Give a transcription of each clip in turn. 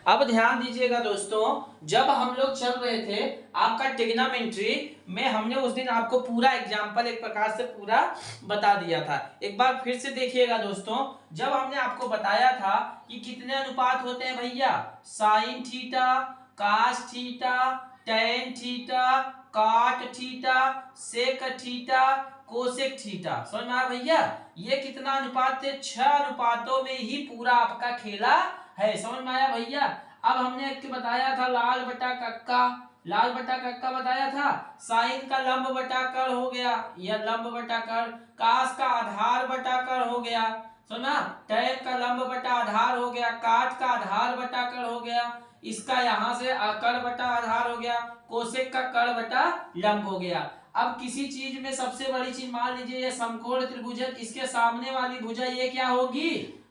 अब ध्यान दीजिएगा दोस्तों, जब हम लोग चल रहे थे आपका ट्रिग्नोमेट्री में, हमने उस दिन आपको पूरा एग्जाम्पल एक प्रकार से पूरा बता दिया था। एक बार फिर से देखिएगा दोस्तों, जब हमने आपको बताया था कि कितने अनुपात होते हैं भैया, sine theta, cos theta, tan theta, cot theta, sec theta, cosec theta. समझ में आया भैया? ये कितना अनुपात थे? 6 अनुपातों में ही पूरा आपका खेला है। समझ में आया भैया? अब हमने एक बताया था लाल बटा कक्का, लाल बटा कक्का बताया था। साइन का लंब बटा कर हो गया, यह लंब बटा कर। कास का आधार बटा कर हो गया, सुना। टैन का लंब बटा आधार हो गया, काट का आधार बटा कर हो गया, इसका यहां से कर बटा आधार हो गया, कोसेक का कर बटा लंब हो गया। अब किसी चीज में सबसे बड़ी चीज मान लीजिए ये समकोण त्रिभुज है, इसके सामने वाली भुजा ये क्या होगी?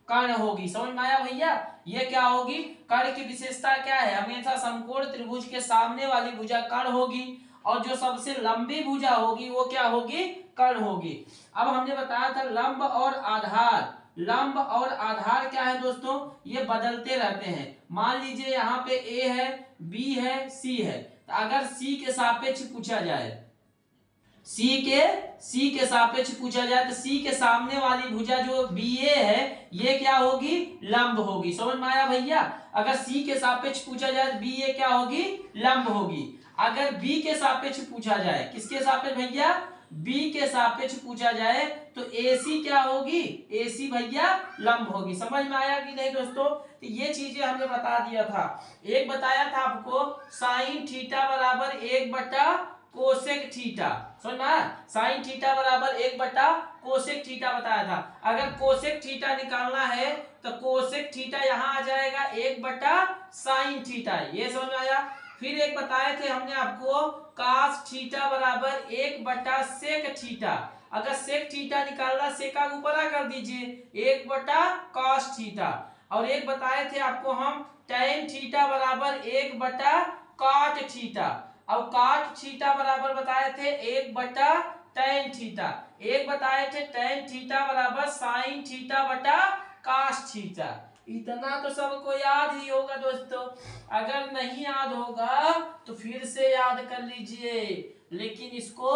कर्ण होगी। समझ में आया भैया? ये क्या होगी? कर्ण की विशेषता क्या है? हमेशा समकोण त्रिभुज के सामने वाली भुजा कर्ण होगी, और जो सबसे लंबी भुजा होगी वो क्या होगी? कर्ण होगी। अब हमने बताया था लंब और आधार, लंब और आधार क्या है दोस्तों? ये बदलते रहते हैं। मान लीजिए यहाँ पे ए है, बी है, सी है, तो अगर सी के सापेक्ष पूछा जाए, सी के सापेक्ष पूछा जाए तो सी के सामने वाली भुजा जो बी ए है ये क्या होगी? लंब होगी। समझ में आया भैया? अगर सी के सापेक्ष पूछा जाए बी ए क्या होगी? लंब होगी। अगर बी के सापेक्ष पूछा जाए, किसके सापेक्ष भैया? बी के सापेक्ष पूछा जाए तो ए सी क्या होगी? ए सी भैया लंब होगी। समझ में आया कि नहीं दोस्तों? तो ये चीजें हमने बता दिया था। एक बताया था आपको साइन थीटा बराबर 1 बटा कोसेक थीटा। सुनना, साइन थीटा बराबर 1 बटा कोसेक थीटा बताया था। अगर कोसेक थीटा निकालना है तो कोसेक थीटा यहां आ जाएगा 1 बटा साइन थीटा। ये समझ में आया? फिर एक बताए थे हमने आपको कास थीटा बराबर 1 बटा सेक थीटा। अगर सेक थीटा निकालना, सेका ऊपर कर दीजिए, 1 बटा कॉस थीटा। और एक बताए थे आपको हम टेन थीटा बराबर 1 बटा कॉट थीटा। अब काट थीटा बराबर बताए थे 1 बटा टेन थीटा। एक बताए थे टेन थीटा बराबर साइन थीटा बटा कास थीटा। इतना तो सबको याद ही होगा दोस्तों। अगर नहीं याद होगा तो फिर से याद कर लीजिए, लेकिन इसको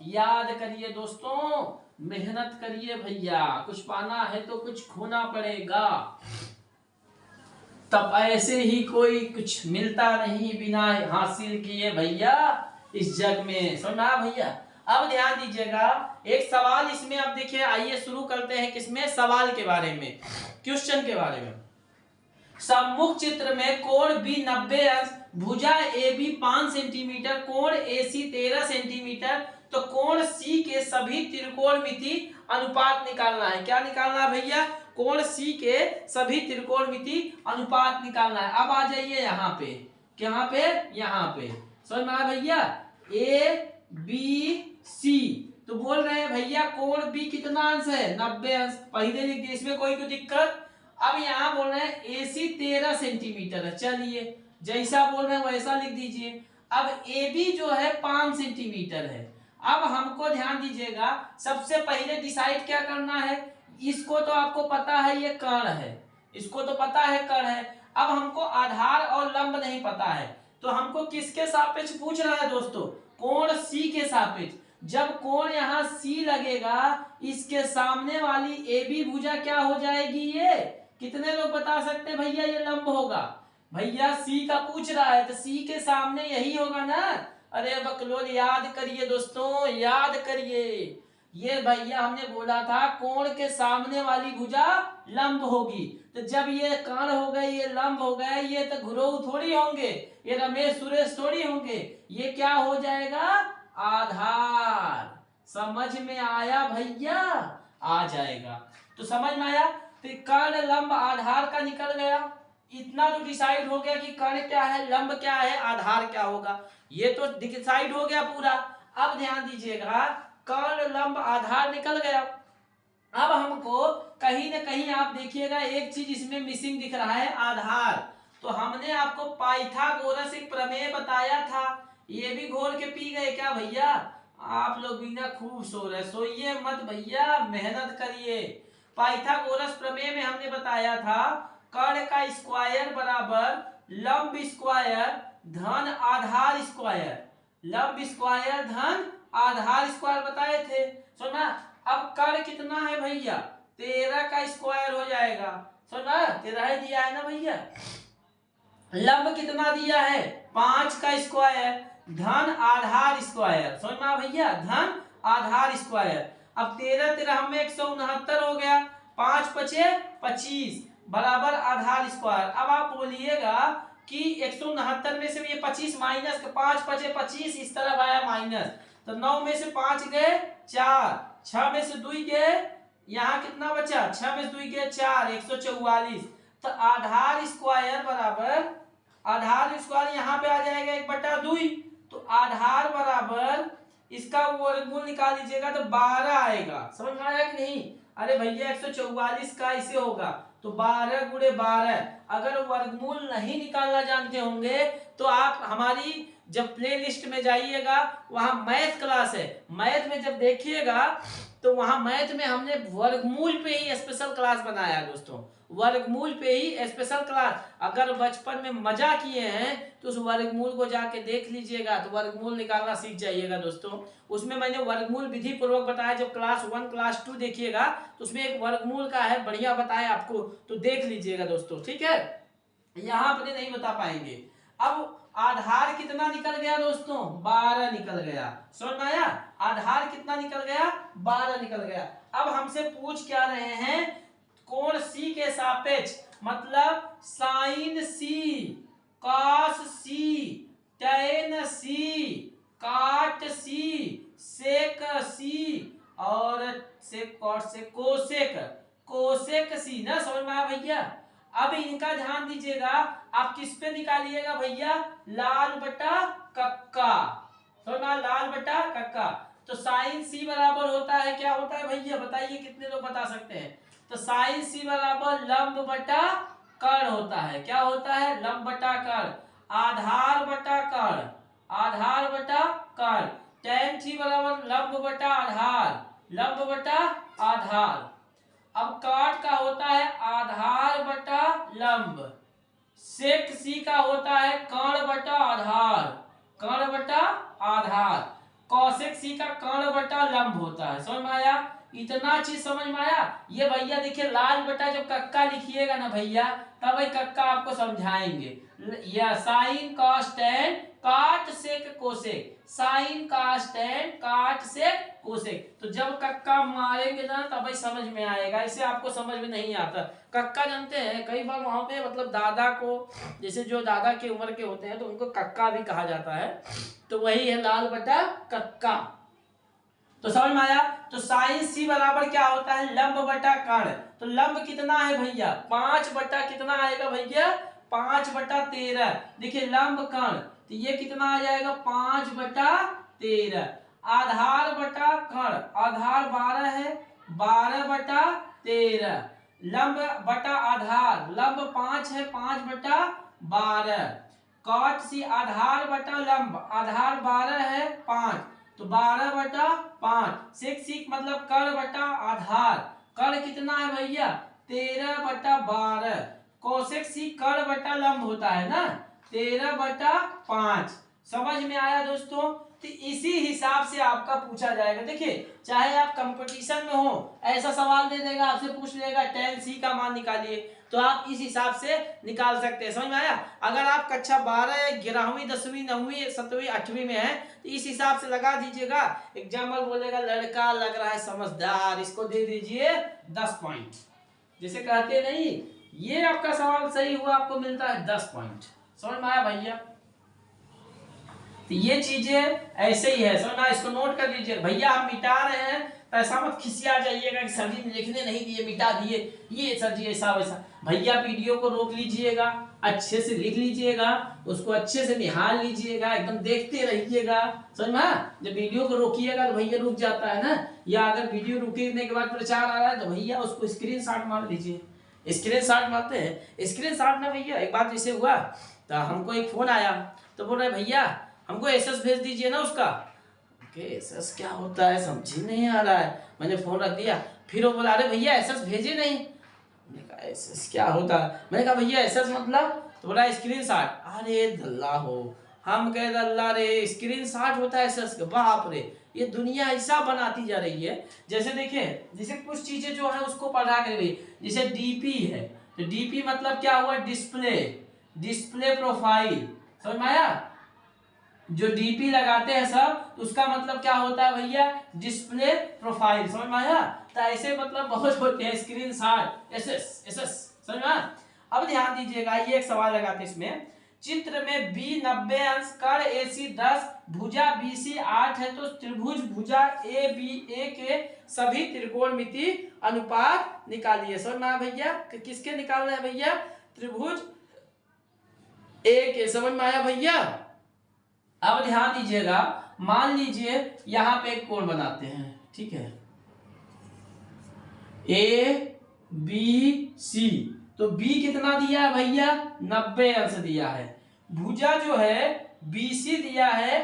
याद करिए दोस्तों, मेहनत करिए भैया। कुछ पाना है तो कुछ खोना पड़ेगा। तब ऐसे ही कोई कुछ मिलता नहीं बिना हासिल किए भैया इस जग में। सुना भैया? अब ध्यान दीजिएगा, एक सवाल इसमें अब देखिए, आइए शुरू करते हैं किसमें? सवाल के बारे में, क्वेश्चन के बारे में। सम्मुख चित्र में कोण बी 90 अंश, भुजा ए बी 5 सेंटीमीटर, कोण ए सी 13 सेंटीमीटर, तो कोण सी के सभी त्रिकोणमिति अनुपात निकालना है। क्या निकालना है भैया? कोण सी के सभी त्रिकोणमिति अनुपात निकालना है। अब आ जाइए यहाँ पे, कहाँ पे? यहाँ पे। समझ में आया भैया? ए बी सी, तो बोल रहे हैं भैया कोण बी कितना अंश है? 90 अंश। पहले लिख दिए, इसमें कोई दिक्कत? अब यहाँ बोल रहे हैं ए सी 13 सेंटीमीटर है। चलिए जैसा बोल रहे हैं वैसा लिख दीजिए। अब ए बी जो है 5 सेंटीमीटर है। अब हमको ध्यान दीजिएगा, सबसे पहले डिसाइड क्या करना है? इसको तो आपको पता है ये कर्ण है, इसको तो पता है कर्ण है। अब हमको आधार और लंब नहीं पता है, तो हमको किसके सापेक्ष पूछ रहा है दोस्तों? कोण सी के सापेक्ष। जब कोण यहाँ सी लगेगा, इसके सामने वाली ए बी भुजा क्या हो जाएगी? ये कितने लोग बता सकते हैं भैया ये लंब होगा? भैया सी का पूछ रहा है तो सी के सामने यही होगा ना। अरे बकलोल याद करिए दोस्तों, याद करिए। ये भैया हमने बोला था कोण के सामने वाली भुजा लंब होगी, तो जब ये कर्ण हो गए, ये लंब हो गए, ये तो गुरु थोड़ी होंगे, ये रमेश सुरेश थोड़ी होंगे, ये क्या हो जाएगा? आधार। समझ में आया भैया? आ जाएगा। तो समझ में आया? तो कर्ण लंब आधार का निकल गया। इतना तो डिसाइड हो गया कि कर्ण क्या है, लंब क्या है, आधार क्या होगा, ये तो डिसाइड हो गया पूरा। अब ध्यान दीजिएगा, कर्ण लंब आधार निकल गया। अब हमको कहीं ना कहीं आप देखिएगा एक चीज इसमें मिसिंग दिख रहा है, आधार। तो हमने आपको पाइथागोरस एक प्रमेय बताया था, ये भी घोल के पी गए क्या भैया? आप लोग भी ना खूब सो रहे, सोइए मत भैया, मेहनत करिए। पाइथागोरस प्रमेय में हमने बताया था कर्ण का स्क्वायर बराबर लंब स्क्वायर धन आधार स्क्वायर, लंब स्क्वायर धन आधार स्क्वायर बताए थे। सुना, अब कर्ण कितना है भैया, 13 का स्क्वायर हो जाएगा। सुना, 13 दिया है ना भैया। लंब कितना दिया है, 5 का स्क्वायर धन आधार स्क्वायर। सुना भैया, धन आधार स्क्वायर। अब 13 13 में 169 हो गया, 5 पचे 25 बराबर आधार स्क्वायर। अब आप बोलिएगा कि 169 में से ये 25 माइनस, 5 पचे 25 इस तरफ आया माइनस, तो 9 में से 5 गए 4, 6 में से 2 गए, यहाँ कितना बचा, 6 में से 2 गए 4, 144। तो आधार स्क्वायर बराबर, आधार स्क्वायर यहाँ पे आ जाएगा 1/2, तो आधार बराबर इसका वर्गमूल निकाल लीजिएगा तो 12 आएगा। समझ में आया कि नहीं? अरे भैया 144 का इसे होगा तो 12 गुणे 12। अगर वर्गमूल नहीं निकालना जानते होंगे तो आप हमारी जब प्ले लिस्ट में जाइएगा, वहां मैथ क्लास है, मैथ में जब देखिएगा तो वहां मैथ में हमने वर्गमूल पे ही स्पेशल क्लास बनाया दोस्तों, वर्गमूल पे ही स्पेशल क्लास। अगर बचपन में मजा किए हैं तो उस वर्गमूल को जाके देख लीजिएगा, तो वर्गमूल निकालना सीख जाइएगा दोस्तों। उसमें मैंने वर्गमूल विधि पूर्वक बताया, जब क्लास 1 क्लास 2 देखिएगा तो उसमें एक वर्गमूल का है, बढ़िया बताया आपको, तो देख लीजिएगा दोस्तों, ठीक है। यहाँ अपने नहीं बता पाएंगे। अब आधार कितना निकल गया दोस्तों, 12 निकल गया। समझ में आया, आधार कितना निकल गया, 12 निकल गया। अब हमसे पूछ क्या रहे हैं, कोण सी के सापेक्ष, मतलब साइन सी, कॉस सी, टैन सी, काट सी, सेक सी और सेक कॉट से कोसेक, कोसेक सी ना। समझ में आया भैया। अब इनका ध्यान दीजिएगा, आप किस पे निकालिएगा भैया, लाल बटा कक्का। सुना, लाल बटा कक्का। तो साइन सी बराबर होता है, क्या होता है भैया बताइए, कितने लोग बता सकते हैं? तो साइन सी बराबर लंब बटा कर्ण होता है। क्या होता है, लंब बटा कर्ण। आधार बटा कर्ण, आधार बटा कर्ण। tan थी बराबर लंब बटा आधार, लंब बटा आधार। अब काट का होता है आधार बटा लंब, सेक सी का होता है कर्ण बटा आधार, कर्ण बटा आधार। कौशिक सी का कर्ण बटा लंब होता है। समझ में आया, इतना चीज समझ में आया। ये भैया देखिए, लाल बटा जब कक्का लिखिएगा ना भैया, तब भाई कक्का आपको समझाएंगे। या sign cos tan cot sec cosec, sine cos tan cot sec cosec. तो जब कक्का मारेंगे ना तब भाई समझ में आएगा, इसे आपको समझ में नहीं आता। कक्का जानते हैं, कई बार वहां पे मतलब दादा को, जैसे जो दादा की उम्र के होते हैं तो उनको कक्का भी कहा जाता है, तो वही है लाल बटा कक्का। तो समझ में आया। तो साइन सी बराबर क्या होता है, लंब बटा कर्ण। तो लंब कितना है भैया, 5 बटा कितना आएगा भैया, 5 बटा 13। देखिए लंब कर्ण, तो ये कितना आ जाएगा, 5 बटा 13। आधार बटा कर्ण, आधार 12 है, 12 बटा 13। लंब बटा आधार, लंब 5 है, 5 बटा 12। कॉट सी आधार बटा लंब, आधार 12 है 5, तो 12 बटा 5। सेक सी मतलब कर्ण बटा आधार, कर्ण कितना है भैया, 13 बटा 12। कोसेक सी कर्ण बटा लंब होता है ना, 13 बटा 5। समझ में आया दोस्तों। तो इसी हिसाब से आपका पूछा जाएगा। देखिए चाहे आप कंपटीशन में हो, ऐसा सवाल दे देगा, आपसे पूछ लेगा tan c का मान निकालिए, तो आप इस हिसाब से निकाल सकते हैं। समझ में आया। अगर आप कक्षा 12 11वीं 10वीं 9वीं 7वीं 8वीं में है तो इस हिसाब से लगा दीजिएगा। एग्जाम्पल बोलेगा लड़का लग रहा है समझदार, इसको दे दीजिए 10 पॉइंट। जैसे कहते नहीं, ये आपका सवाल सही हुआ, आपको मिलता है 10 पॉइंट। समझ में आया भैया। तो ये चीजें ऐसे ही है, समझना, इसको नोट कर लीजिए। भैया हम मिटा रहे हैं, ऐसा मत खिसिया जाइएगा कि सर जी ने लिखने नहीं दिए, मिटा दिए, ये सर जी ऐसा वैसा। भैया वीडियो को रोक लीजिएगा, अच्छे से लिख लीजिएगा, उसको अच्छे से निहाल लीजिएगा, एकदम देखते रहिएगा। समझ में, जब वीडियो को रोकिएगा तो भैया रुक जाता है ना, या अगर वीडियो रुकने के बाद प्रचार आ रहा है तो भैया उसको स्क्रीनशॉट मार लीजिए। स्क्रीनशॉट मारते हैं, स्क्रीनशॉट ना भैया। एक बार जैसे हुआ तो हमको एक फोन आया, तो बोल रहे भैया हमको एसएस भेज दीजिए ना उसका। एसएस क्या होता है समझ ही नहीं आ रहा है। मैंने फोन रख दिया, फिर वो बोला अरे भैया एसएस भेजे नहीं। मैंने कहा एसएस क्या होता है, मैंने कहा भैया एसएस मतलब, तो बोला स्क्रीन शॉट। अरे दल्ला हो, हम कहे दल्ला रे स्क्रीन शॉट होता है एसएस का, बाप रे, ये दुनिया ऐसा बनाती जा रही है। जैसे देखिए, जैसे कुछ चीजें जो है उसको पढ़ा कर गई, जैसे डीपी है, तो डीपी मतलब क्या हुआ, डिस्प्ले, डिस्प्ले प्रोफाइल, समझ में आया। जो डीपी लगाते हैं सब, तो उसका मतलब क्या होता है भैया, डिस्प्ले प्रोफाइल, समझ में आया। तो ऐसे मतलब बहुत होते हैं, स्क्रीन शॉट, एसएस, एसएस, समझ में आया। अब ध्यान दीजिएगा, ये एक सवाल लगाते हैं इसमें, चित्र में बी 90 अंश, कर एसी 10, भुजा बीसी 8 है, तो त्रिभुज भुजा ए बी ए के सभी त्रिकोणमिति अनुपात निकालिए। समझ में आया भैया, किसके निकालना है भैया, त्रिभुज ए के, समझ में आया भैया। अब ध्यान दीजिएगा, मान लीजिए यहां पे एक कोण बनाते हैं, ठीक है, ए बी सी, तो बी कितना दिया है भैया, 90 अंश दिया है। भुजा जो है बीसी दिया है,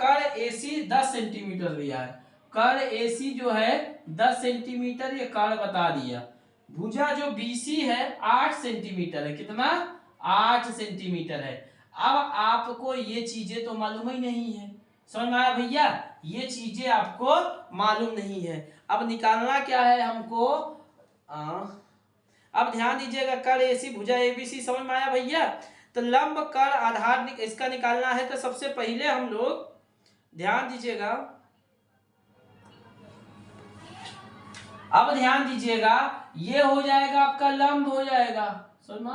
कर एसी 10 सेंटीमीटर दिया है, कर एसी जो है 10 सेंटीमीटर, ये कर बता दिया। भुजा जो बीसी है 8 सेंटीमीटर है, कितना, 8 सेंटीमीटर है। अब आपको ये चीजें तो मालूम ही नहीं है, समझ में आया भैया, ये चीजें आपको मालूम नहीं है। अब निकालना क्या है हमको, अब ध्यान दीजिएगा, कर एसी भुजा एबीसी, समझ में आया भैया। तो लंब कर आधार इसका निकालना है, तो सबसे पहले हम लोग ध्यान दीजिएगा, अब ध्यान दीजिएगा, ये हो जाएगा आपका लंब हो जाएगा, समझ में,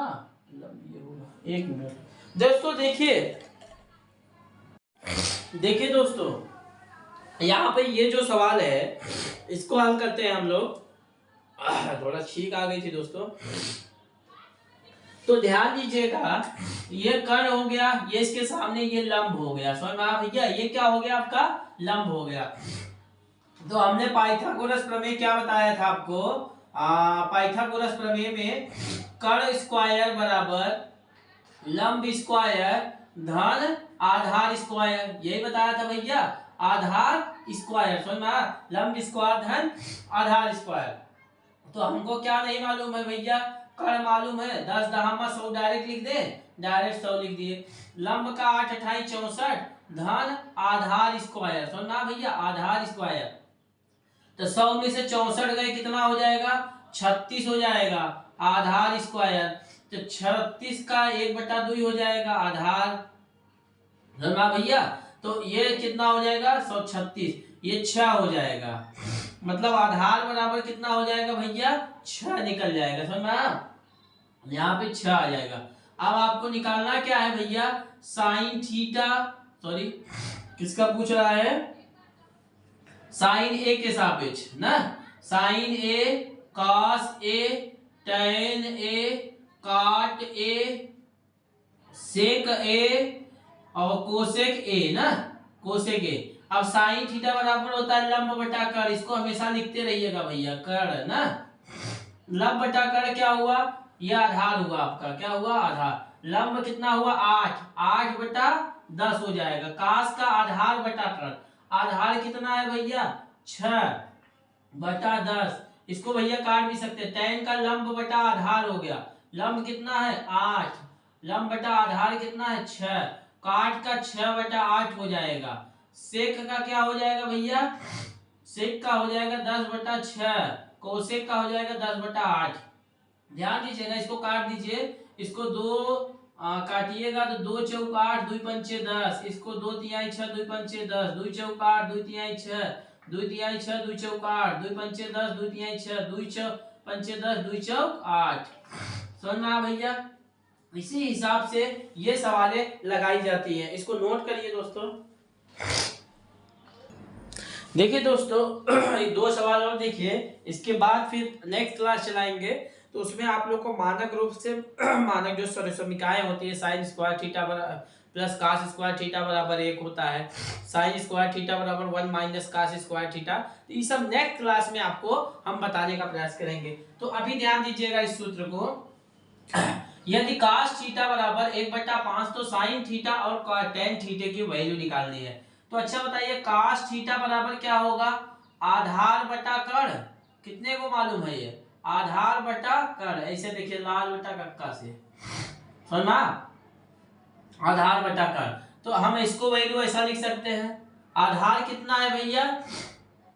लंब ये होगा। एक मिनट दोस्तों, देखिए देखिए दोस्तों, यहाँ पे ये जो सवाल है इसको हल करते हैं हम लोग। थोड़ा छींक आ गई थी दोस्तों, तो ध्यान दीजिएगा, ये कर्ण हो गया, ये इसके सामने ये लंब हो गया, समझ में आया भैया, ये क्या हो गया आपका, लंब हो गया। तो हमने पाइथागोरस प्रमेय क्या बताया था आपको, पाइथागोरस प्रमेय में कर्ण स्क्वायर बराबर लंब स्क्वायर धन आधार स्क्वायर, यही बताया था भैया, आधार स्क्वायर, समझ में आया, लंब स्क्वायर धन आधार स्क्वायर। तो हमको क्या नहीं मालूम है भैया, कर्ण मालूम है, 10 दहामा 100 डायरेक्ट लिख दे, डायरेक्ट 100 लिख दिए। लंब का 8 28 64 धन आधार स्क्वायर, समझ में आया भैया, आधार स्क्वायर। तो 100 में से 64 गए, कितना हो जाएगा, 36 हो जाएगा, आधार स्क्वायर। तो 36 का 1/2 हो जाएगा आधार, समझ में आया भैया। तो ये कितना हो जाएगा, 136, ये 6 हो जाएगा, मतलब आधार बराबर कितना हो जाएगा भैया, 6 निकल जाएगा, समझ में आया, यहाँ पे 6 आ जाएगा। अब आपको निकालना क्या है भैया, साइन थीटा, सॉरी किसका पूछ रहा है, साइन ए के सापेक्ष ना, sign A, cos A, tan A, काट ए, सेक ए और कोसेक ए ना, कोसेक ए। अब साइन थीटा बराबर होता है लंब बटा कर, इसको हमेशा लिखते रहिएगा भैया, कर ना, लंब बटा कर क्या हुआ, यह आधार हुआ आपका, क्या हुआ, आधार। लंब कितना हुआ, 8, 8/10 हो जाएगा, कास का आधार बटा कर, आधार कितना है भैया, 6/10, इसको भैया काट भी सकते हैं। टैन का लंब बटा आधार हो गया, लंब कितना है 8, लंब बटा आधार कितना है 6, काट का 6/8 हो जाएगा। सेक का क्या हो जाएगा भैया, सेक का हो जाएगा 10/6, कोसेक का हो जाएगा 10/8। ध्यान दीजिएगा, इसको काट दीजिए, इसको 2 काटिएगा तो 2 चौक 8, 2 पंचे 10, इसको 2 तिहाई 6, 2 पंचे 10, 2 चौक 8, 2 तिहाई 6, 2 तिहाई 6, 2 चौक 8, 2 पंचे 10, 2 तिहाई 6, 2 पंचे 10, 2 चौक 8, समझ में आ भैया। इसी हिसाब से ये सवालें लगाई जाती है, इसको नोट करिए दोस्तों। देखिए दोस्तों, 2 सवाल और देखिए, इसके बाद फिर नेक्स्ट क्लास चलाएंगे, तो उसमें आप लोग को मानक रूप से मानक जो समीकरणाएं होती है, sine square theta plus cos square theta बराबर 1 होता है, साइन स्क्वायर थीटा बराबर 1 माइनस कास स्क्वायर थीटा, तो ये सब नेक्स्ट क्लास में आपको हम बताने का प्रयास करेंगे। तो अभी ध्यान दीजिएगा इस सूत्र को, यदि कास थीटा बराबर 1/5, तो साइन थीटा और टेन थीटा की वैल्यू निकालनी है। तो अच्छा बताइए, कास थीटा बराबर क्या होगा, आधार बटा कर्ण, कितने को मालूम है ये, आधार बटा कर, ऐसे देखिए लाल बटा कक्का से, समझा, आधार बटा कर। तो हम इसको वैल्यू ऐसा लिख सकते हैं, आधार कितना है भैया,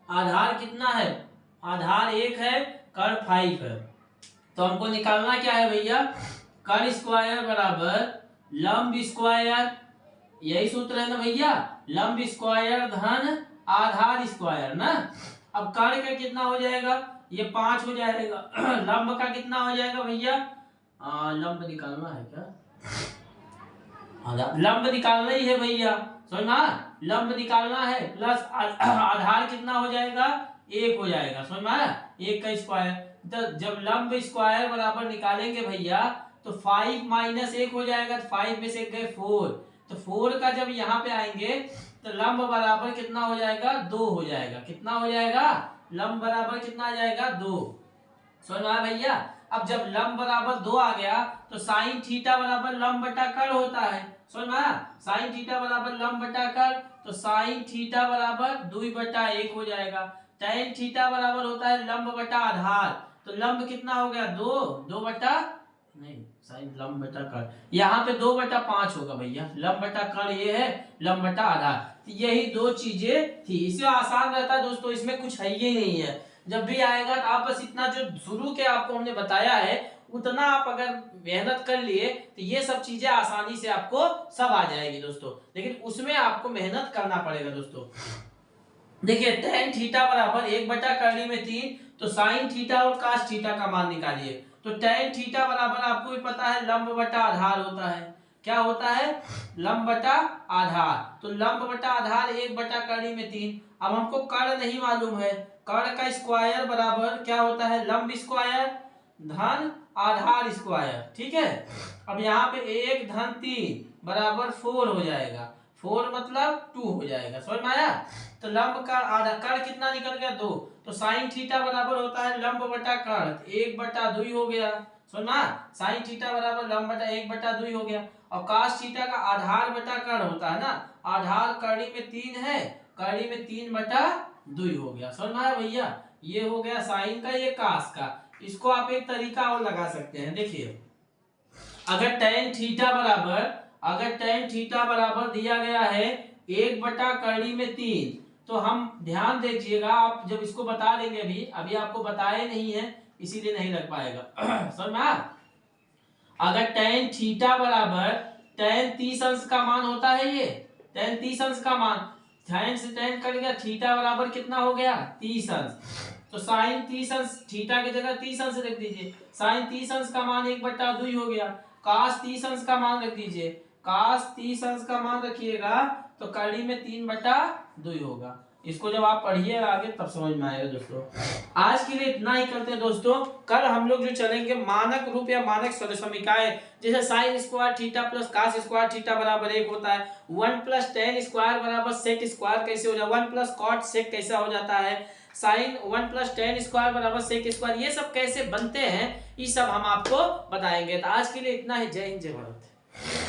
आधार कितना है, आधार 1 है, कर 5 है। तो हमको निकालना क्या है भैया, कर स्क्वायर बराबर लंब स्क्वायर, यही सूत्र है ना भैया, लंब स्क्वायर धन आधार स्क्वायर ना। अब कर का कितना हो जाएगा, ये 5 हो जाएगा। लंब का कितना हो जाएगा भैया, लंब निकालना है क्या, लंब निकालना ही है भैया, समझना, लंब निकालना है, प्लस आधार कितना हो जाएगा, 1 हो जाएगा, समझ 1 का स्क्वायर। तो जब लंब स्क्वायर बराबर निकालेंगे भैया तो 5 माइनस 1 हो जाएगा, 5 में से 1 गए 4, तो 4 का जब यहाँ पे आएंगे तो लंब बराबर कितना हो जाएगा, 2 हो जाएगा, कितना हो जाएगा, लंब बराबर कितना आ जाएगा, 2, समझ भैया। अब जब लंब बराबर 2 आ गया तो साइन थीटा बराबर लंब बटा कर होता है, समझ, साइन थीटा बराबर लंब बटा कर, तो साइन थीटा बराबर 2/1 हो जाएगा। tan थीटा बराबर होता है लंब बटा आधार, तो लंब कितना हो गया, 2 बटा नहीं, साइन लंब बटा कर, यहाँ पे 2/5 होगा भैया, लंब बटा कर ये है, लंब बटा आधार। तो यही 2 चीजें थी, इसमें आसान रहता है दोस्तों, इसमें कुछ है ही नहीं है। जब भी आएगा तो आप बस इतना जो शुरू के आपको हमने बताया है उतना आप अगर मेहनत कर लिए तो ये सब चीजें आसानी से आपको सब आ जाएगी दोस्तों, लेकिन उसमें आपको मेहनत करना पड़ेगा दोस्तों। देखिए tan थीटा बराबर 1/3, तो साइन थीटा और कास थीटा का मान निकालिए। तो tan थीटा बराबर आपको भी पता है लंब बटा आधार होता है, क्या होता है, लंब बटा आधार, तो लंब बटा आधार 1/3। अब हमको कर्ण नहीं मालूम है, कर्ण का स्क्वायर बराबर क्या होता है, लंब स्क्वायर धन आधार स्क्वायर, ठीक है। अब यहाँ पे 1 धन 3 बराबर 4 हो जाएगा, 4 मतलब 2 हो जाएगा, समझ में आया। तो लंब का आधा कर्ण कितना निकल गया, 2, तो साइन थीटा बराबर होता है लंब बटा कर्ण, 1/2 हो गया, समझ, साइन थीटा बराबर लंब बटा 1/2 हो गया। और कास थीटा का आधार बटा कर्ण होता है ना, आधार कड़ी में 3 है, कड़ी में 3/2 हो गया, समझ में आया भैया। ये हो गया साइन का, ये कास का। इसको आप एक तरीका और लगा सकते हैं, देखिए अगर tan थीटा बराबर दिया गया है 1/3, तो हम ध्यान दीजिएगा, आप जब इसको बता देंगे, अभी आपको बताए नहीं है इसीलिए नहीं लग पाएगा। समझ में, अगर tan थीटा बराबर tan 30 अंश का मान होता है, ये tan 30 अंश का मान, tan से tan कट गया, थीटा बराबर कितना हो गया, 30 अंश, तो साइन 30 अंश, थीटा की जगह 30 अंश रख दीजिए, साइन 30 अंश का मान 1/2 हो गया। कास 30 अंश का मान रख दीजिए, कास 30 अंश का मान रखिएगा तो कड़ी में 3/2 होगा। इसको जब आप पढ़िए आगे तब समझ में आएगा दोस्तों। आज के लिए इतना ही करते हैं दोस्तों, कल हम लोग जो चलेंगे मानक रूप या मानक समीकरण, जैसे sine square theta plus cos square theta बराबर 1 होता है, 1 प्लस tan स्क्वायर बराबर सेक स्क्वायर कैसे हो जाता है, 1 प्लस कॉट सेक कैसा हो जाता है, साइन 1 प्लस tan स्क्वायर बराबर सेक स्क्वायर, ये सब कैसे बनते हैं, ये सब हम आपको बताएंगे। तो आज के लिए इतना ही, जय हिंद जय भारत।